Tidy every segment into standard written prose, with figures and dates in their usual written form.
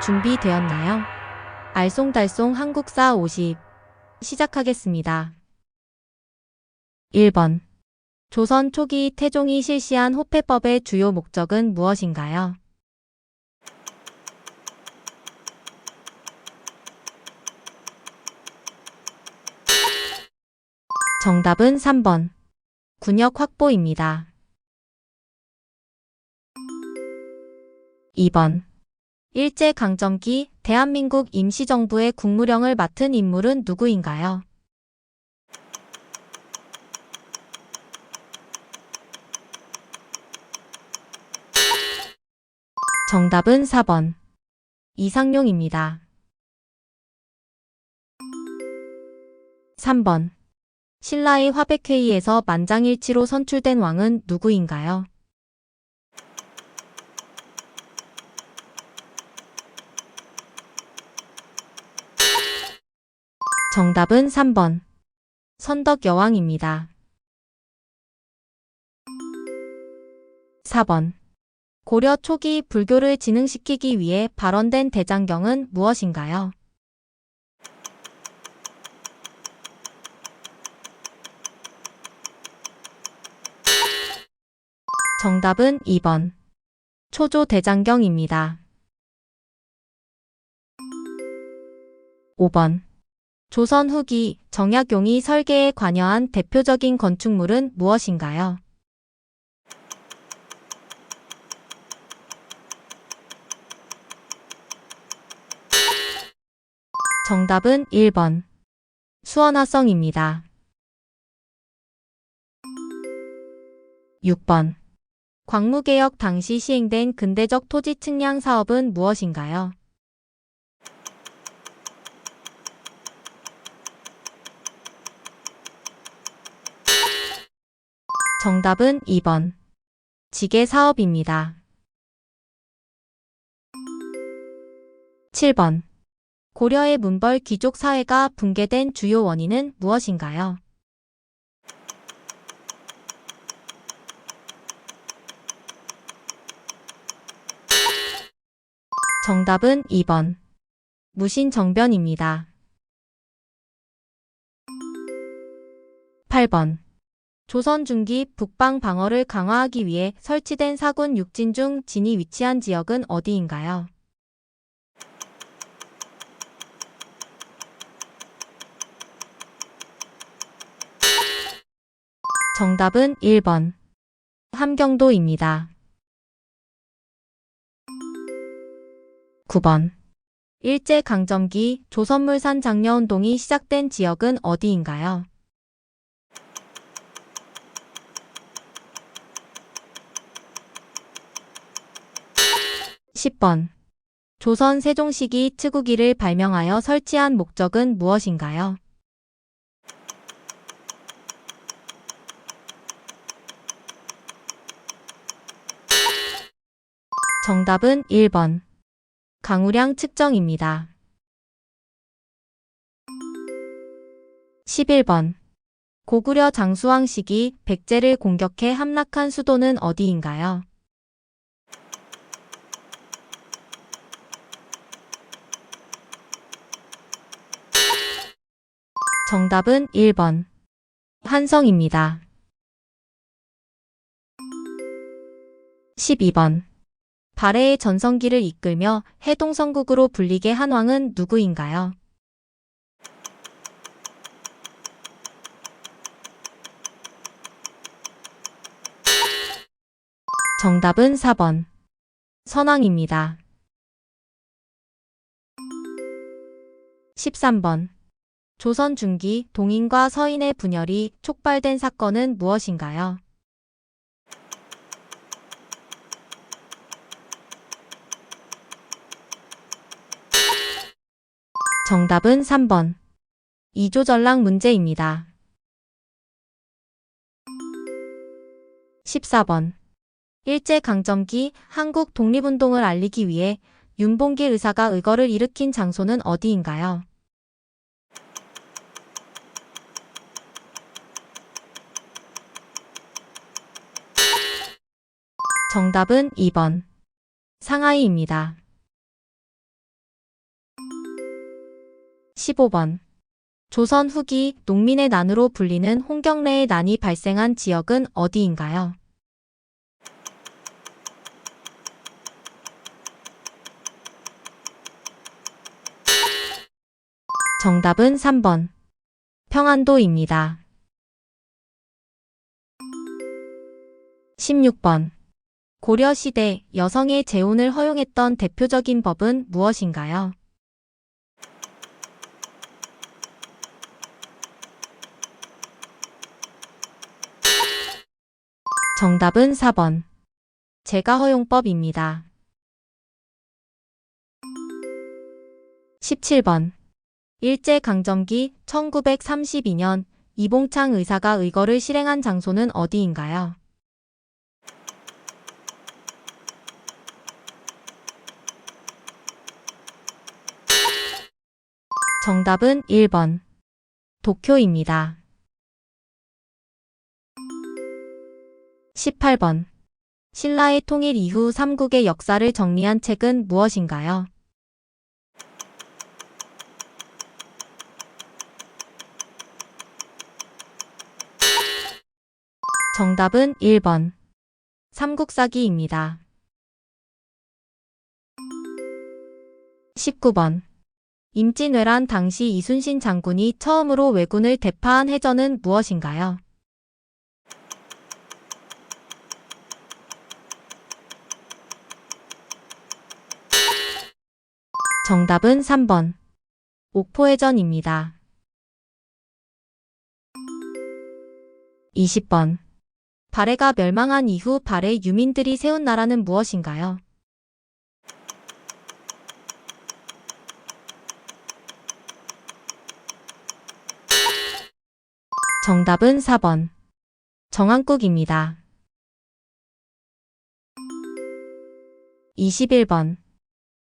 준비되었나요? 알쏭달쏭 한국사 50 시작하겠습니다. 1번. 조선 초기 태종이 실시한 호패법의 주요 목적은 무엇인가요? 정답은 3번. 군역 확보입니다. 2번. 일제강점기 대한민국 임시정부의 국무령을 맡은 인물은 누구인가요? 정답은 4번. 이상용입니다. 3번. 신라의 화백회의에서 만장일치로 선출된 왕은 누구인가요? 정답은 3번. 선덕여왕입니다. 4번. 고려 초기 불교를 진흥시키기 위해 발원된 대장경은 무엇인가요? 정답은 2번. 초조대장경입니다. 5번. 조선 후기 정약용이 설계에 관여한 대표적인 건축물은 무엇인가요? 정답은 1번. 수원화성입니다. 6번. 광무개혁 당시 시행된 근대적 토지 측량 사업은 무엇인가요? 정답은 2번. 지계 사업입니다. 7번. 고려의 문벌 귀족 사회가 붕괴된 주요 원인은 무엇인가요? 정답은 2번. 무신정변입니다. 8번. 조선 중기 북방 방어를 강화하기 위해 설치된 사군 육진 중 진이 위치한 지역은 어디인가요? 정답은 1번. 함경도입니다. 9번. 일제강점기 조선물산 장려운동이 시작된 지역은 어디인가요? (10번) 조선 세종시기 치국이를 발명하여 설치한 목적은 무엇인가요? 정답은 1번. 강우량 측정입니다. 11번. 고구려 장수왕 시기 백제를 공격해 함락한 수도는 어디인가요? 정답은 1번. 한성입니다. 12번. 발해의 전성기를 이끌며 해동성국으로 불리게 한 왕은 누구인가요? 정답은 4번. 선왕입니다. 13번. 조선 중기 동인과 서인의 분열이 촉발된 사건은 무엇인가요? 정답은 3번. 이조전랑 문제입니다. 14번. 일제강점기 한국 독립운동을 알리기 위해 윤봉길 의사가 의거를 일으킨 장소는 어디인가요? 정답은 2번. 상하이입니다. 15번. 조선 후기 농민의 난으로 불리는 홍경래의 난이 발생한 지역은 어디인가요? 정답은 3번. 평안도입니다. 16번. 고려시대 여성의 재혼을 허용했던 대표적인 법은 무엇인가요? 정답은 4번. 제가허용법입니다. 17번. 일제강점기 1932년 이봉창 의사가 의거를 실행한 장소는 어디인가요? 정답은 1번. 도쿄입니다. 18번. 신라의 통일 이후 삼국의 역사를 정리한 책은 무엇인가요? 정답은 1번. 삼국사기입니다. 19번. 임진왜란 당시 이순신 장군이 처음으로 왜군을 대파한 해전은 무엇인가요? 정답은 3번. 옥포해전입니다. 20번. 발해가 멸망한 이후 발해 유민들이 세운 나라는 무엇인가요? 정답은 4번. 정한국입니다. 21번.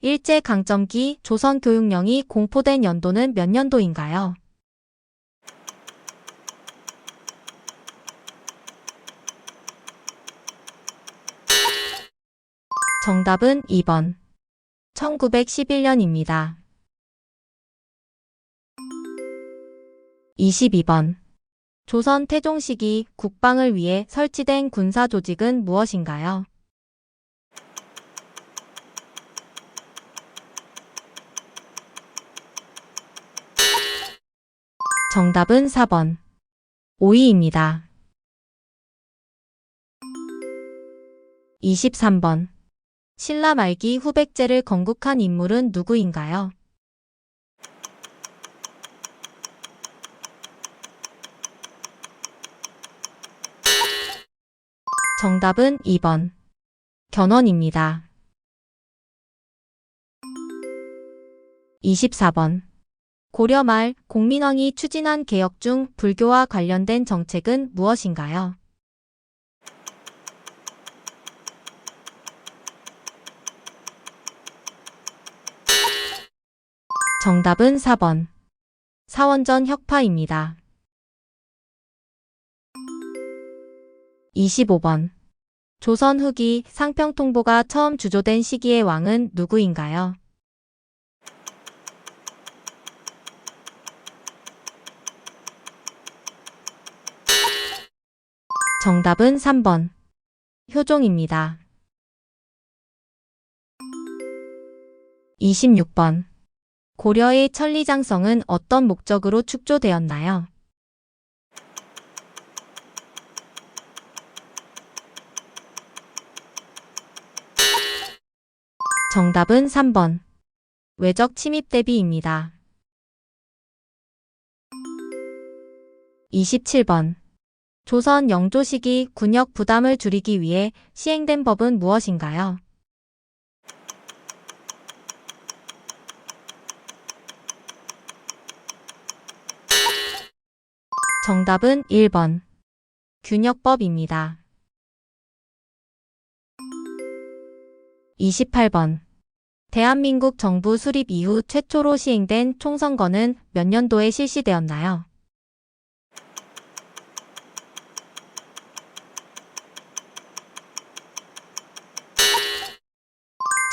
일제강점기 조선교육령이 공포된 연도는 몇 년도인가요? 정답은 2번. 1911년입니다. 22번. 조선 태종 시기 국방을 위해 설치된 군사 조직은 무엇인가요? 정답은 4번. 오이입니다. 23번. 신라 말기 후백제를 건국한 인물은 누구인가요? 정답은 2번. 견훤입니다. 24번. 고려 말 공민왕이 추진한 개혁 중 불교와 관련된 정책은 무엇인가요? 정답은 4번. 사원전 혁파입니다. 25번. 조선 후기 상평통보가 처음 주조된 시기의 왕은 누구인가요? 정답은 3번. 효종입니다. 26번. 고려의 천리장성은 어떤 목적으로 축조되었나요? 정답은 3번. 외적 침입 대비입니다. 27번. 조선 영조 시기 군역 부담을 줄이기 위해 시행된 법은 무엇인가요? 정답은 1번. 균역법입니다. 28번. 대한민국 정부 수립 이후 최초로 시행된 총선거는 몇 년도에 실시되었나요?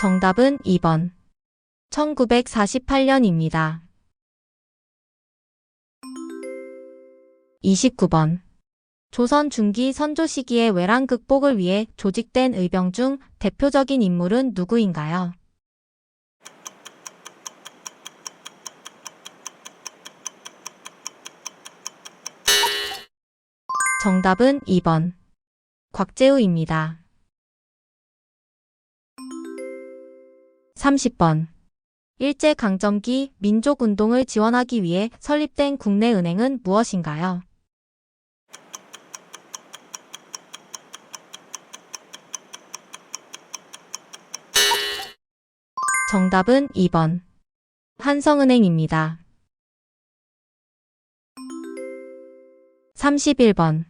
정답은 2번. 1948년입니다. 29번. 조선 중기 선조 시기의 외란 극복을 위해 조직된 의병 중 대표적인 인물은 누구인가요? 정답은 2번. 곽재우입니다. 30번. 일제강점기 민족운동을 지원하기 위해 설립된 국내 은행은 무엇인가요? 정답은 2번. 한성은행입니다. 31번.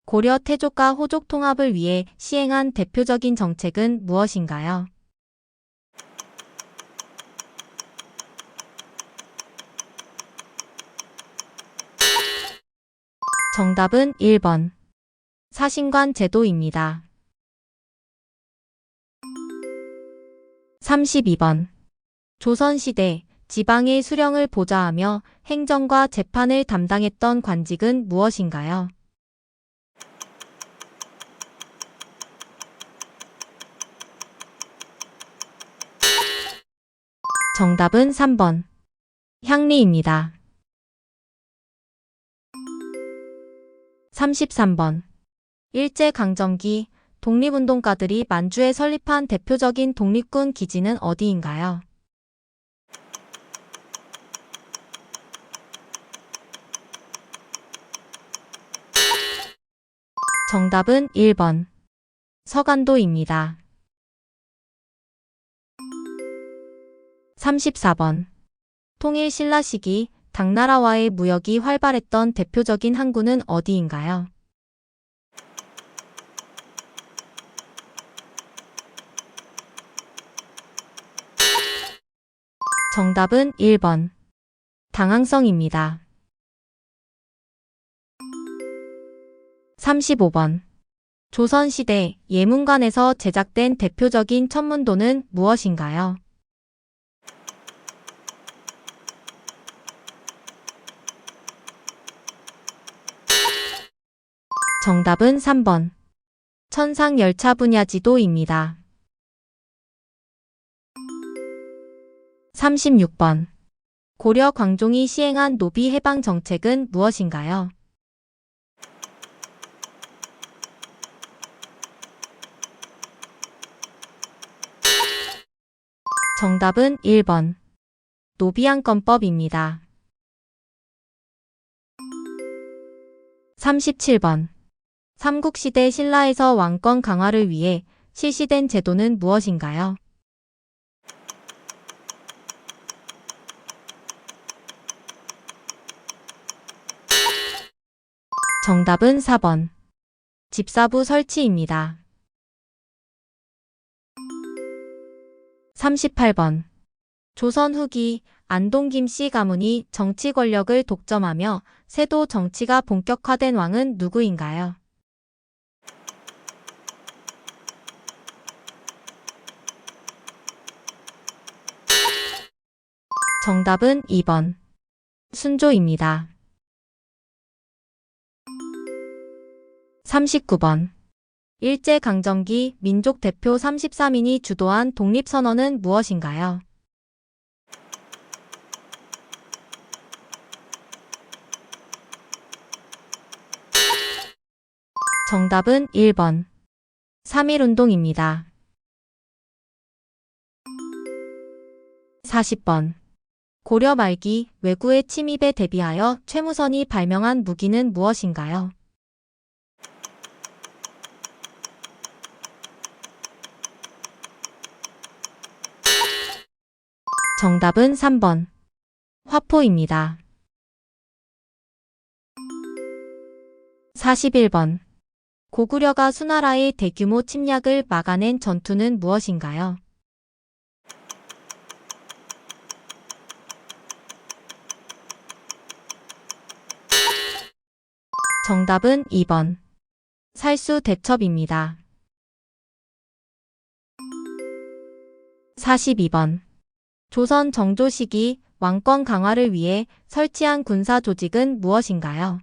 고려 태족과 호족 통합을 위해 시행한 대표적인 정책은 무엇인가요? 정답은 1번. 사신관 제도입니다. 32번. 조선시대 지방의 수령을 보좌하며 행정과 재판을 담당했던 관직은 무엇인가요? 정답은 3번. 향리입니다. 33번. 일제강점기 독립운동가들이 만주에 설립한 대표적인 독립군 기지는 어디인가요? 정답은 1번. 서간도입니다. 34번. 통일신라 시기 당나라와의 무역이 활발했던 대표적인 항구는 어디인가요? 정답은 1번. 당항성입니다. 35번. 조선시대 예문관에서 제작된 대표적인 천문도는 무엇인가요? 정답은 3번. 천상열차분야지도입니다. 36번. 고려 광종이 시행한 노비 해방 정책은 무엇인가요? 정답은 1번. 노비양권법입니다. 37번. 삼국시대 신라에서 왕권 강화를 위해 실시된 제도는 무엇인가요? 정답은 4번. 집사부 설치입니다. 38번. 조선 후기 안동 김씨 가문이 정치 권력을 독점하며 세도 정치가 본격화된 왕은 누구인가요? 정답은 2번. 순조입니다. 39번. 일제강점기 민족 대표 33인이 주도한 독립선언은 무엇인가요? 정답은 1번. 3.1운동입니다. 40번. 고려 말기 왜구의 침입에 대비하여 최무선이 발명한 무기는 무엇인가요? 정답은 3번. 화포입니다. 41번. 고구려가 수나라의 대규모 침략을 막아낸 전투는 무엇인가요? 정답은 2번. 살수대첩입니다. 42번. 조선 정조 시기 왕권 강화를 위해 설치한 군사 조직은 무엇인가요?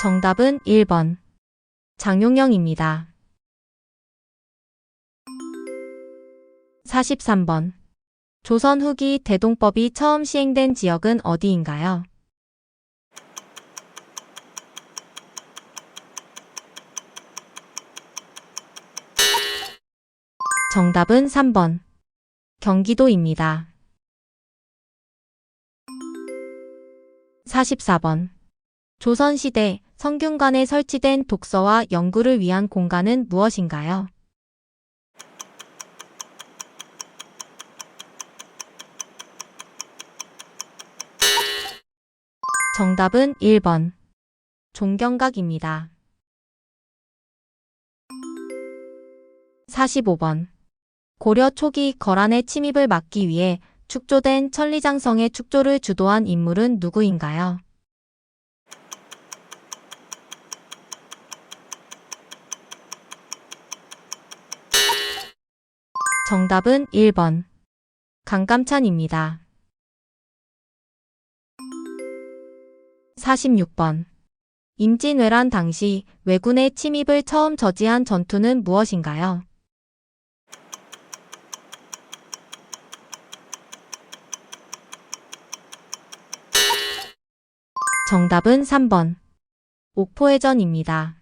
정답은 1번. 장용영입니다. 43번. 조선 후기 대동법이 처음 시행된 지역은 어디인가요? 정답은 3번. 경기도입니다. 44번. 조선시대 성균관에 설치된 독서와 연구를 위한 공간은 무엇인가요? 정답은 1번. 종경각입니다. 45번. 고려 초기 거란의 침입을 막기 위해 축조된 천리장성의 축조를 주도한 인물은 누구인가요? 정답은 1번. 강감찬입니다. 46번. 임진왜란 당시 왜군의 침입을 처음 저지한 전투는 무엇인가요? 정답은 3번. 옥포해전입니다.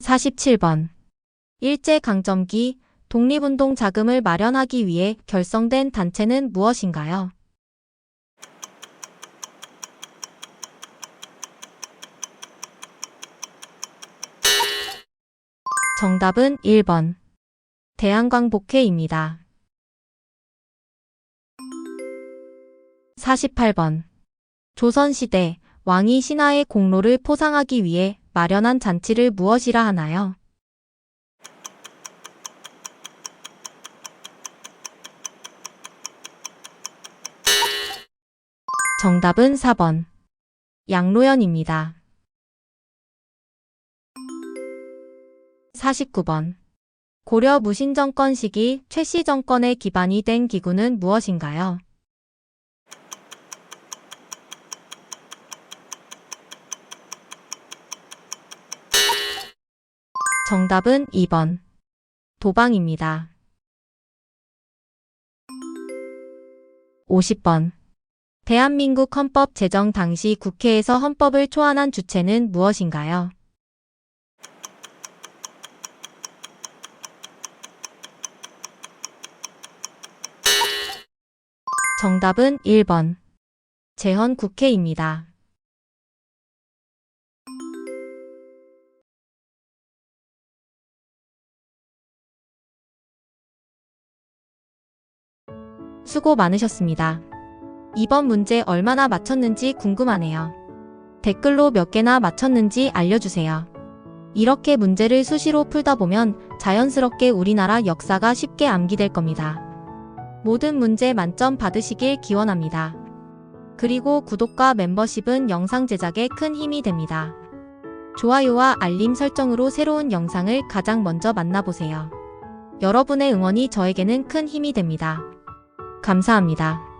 47번. 일제강점기 독립운동 자금을 마련하기 위해 결성된 단체는 무엇인가요? 정답은 1번. 대한광복회입니다. 48번. 조선시대 왕이 신하의 공로를 포상하기 위해 마련한 잔치를 무엇이라 하나요? 정답은 4번. 양로연입니다. 49번. 고려 무신정권 시기 최씨 정권의 기반이 된 기구는 무엇인가요? 정답은 2번. 도방입니다. 50번. 대한민국 헌법 제정 당시 국회에서 헌법을 초안한 주체는 무엇인가요? 정답은 1번. 재헌국회입니다. '수고 많으셨습니다. 이번 문제 얼마나 맞췄는지 궁금하네요. 댓글로 몇 개나 맞췄는지 알려주세요. 이렇게 문제를 수시로 풀다 보면 자연스럽게 우리나라 역사가 쉽게 암기될 겁니다. 모든 문제 만점 받으시길 기원합니다. 그리고 구독과 멤버십은 영상 제작에 큰 힘이 됩니다. 좋아요와 알림 설정으로 새로운 영상을 가장 먼저 만나보세요. 여러분의 응원이 저에게는 큰 힘이 됩니다. 감사합니다.